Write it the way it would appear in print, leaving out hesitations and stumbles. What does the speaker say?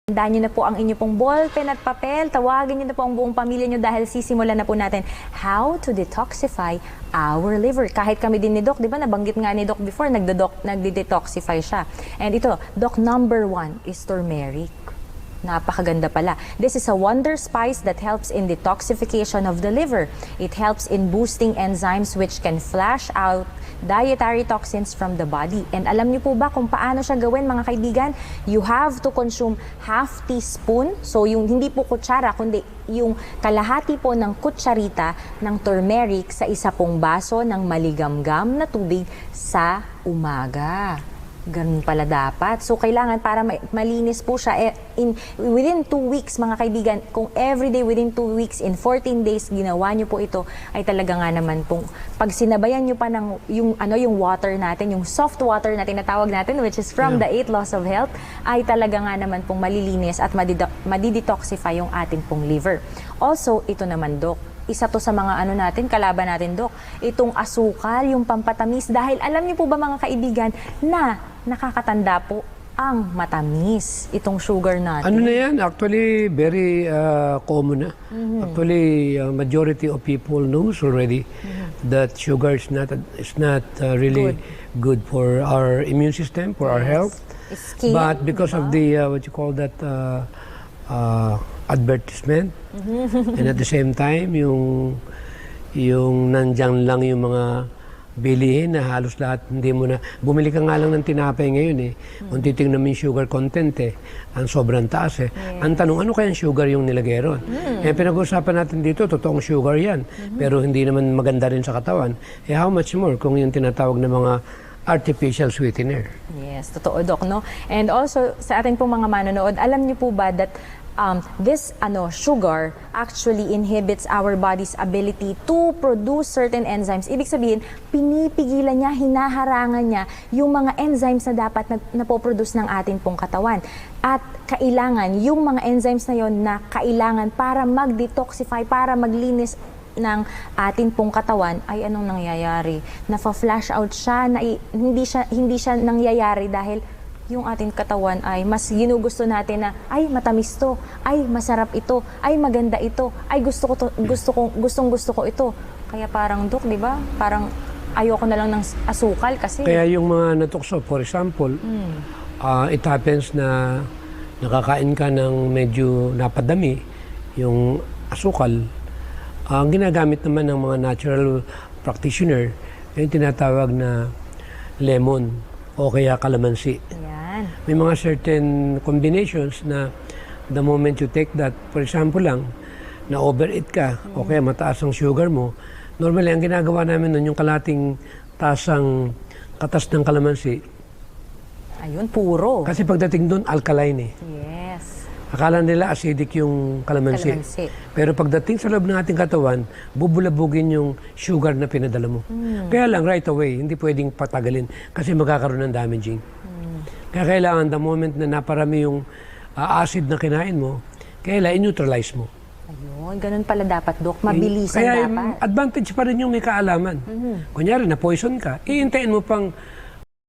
Tandaan nyo na po ang inyo pong ballpen at papel. Tawagin nyo na po ang buong pamilya nyo dahil sisimulan na po natin how to detoxify our liver. Kahit kami din ni Doc, di ba nabanggit nga ni Doc before, nagde-detoxify siya. And ito, Doc, number 1 is turmeric. Napakaganda pala. This is a wonder spice that helps in detoxification of the liver. It helps in boosting enzymes which can flush out dietary toxins from the body. And alam niyo po ba kung paano siya gawin, mga kaibigan? You have to consume half teaspoon. So yung hindi po kutsara, kundi yung kalahati po ng kutsarita ng turmeric sa isa pong baso ng maligamgam na tubig sa umaga. Ganun pala dapat. So, kailangan para malinis po siya within 2 weeks, mga kaibigan. Kung everyday within 2 weeks, in 14 days, ginawa nyo po ito, ay talaga nga naman pong pag sinabayan nyo pa ng yung water natin, yung soft water natin na tawag natin, which is from the 8 laws of health, ay talaga nga naman pong malilinis at madidetoxify yung ating pong liver. Also, ito naman, Doc, isa to sa mga kalaban natin, Doc. Itong asukal, yung pampatamis. Dahil alam niyo po ba, mga kaibigan, na nakakatanda po ang matamis, itong sugar natin. Ano na yan? Actually, very common na. Actually, majority of people knows already that sugar is not really good for our immune system, for our health. Skin, but because of the, what you call that, advertisement, and at the same time, yung nandiyan lang yung mga bilihin na halos lahat, hindi mo na, bumili ka nga lang ng tinapay ngayon kung titignan mo yung sugar content ang sobrang taas Ang tanong, ano kaya sugar yung nilagay ron? Pinag-uusapan natin dito, totoong sugar yan, pero hindi naman maganda rin sa katawan. How much more kung yung tinatawag na mga artificial sweetener? Yes, totoo, Doc, no? And also, sa ating pong mga manonood, alam niyo po ba that this sugar actually inhibits our body's ability to produce certain enzymes. Ibig sabihin, pinipigilan niya, hinaharangan niya yung mga enzymes na dapat napoproduce ng ating pong katawan. At kailangan, yung mga enzymes na yon na kailangan para mag-detoxify, para maglinis ng atin pong katawan, ay anong nangyayari? Nafa-flash out siya, hindi siya nangyayari dahil yung ating katawan ay mas ginugusto natin na ay matamis to, ay masarap ito, ay maganda ito, ay gustong-gusto ko ito. Kaya parang, Dok, di ba? Parang ayoko na lang ng asukal kasi. Kaya yung mga natukso, for example, it happens na nakakain ka ng medyo napadami, yung asukal, ang ginagamit naman ng mga natural practitioner, yung tinatawag na lemon o kaya kalamansi. May mga certain combinations na the moment you take that, for example lang, na overeat ka, o kaya mataas ang sugar mo, normally ang ginagawa namin nun, yung kalating tasang katas ng kalamansi. Ayun, puro. Kasi pagdating doon, alkaline Yes. Akala nila acidic yung kalamansi. Pero pagdating sa loob ng ating katawan, bubulabugin yung sugar na pinadala mo. Kaya lang, right away, hindi pwedeng patagalin kasi magkakaroon ng damaging. Kaya kailangan, the moment na naparami yung acid na kinain mo, kailangan i-neutralize mo. Ayun, ganun pala dapat, Dok. Mabilisan kaya dapat. Advantage pa rin yung may kaalaman. Kunyari, na-poison ka, iintayin mo pang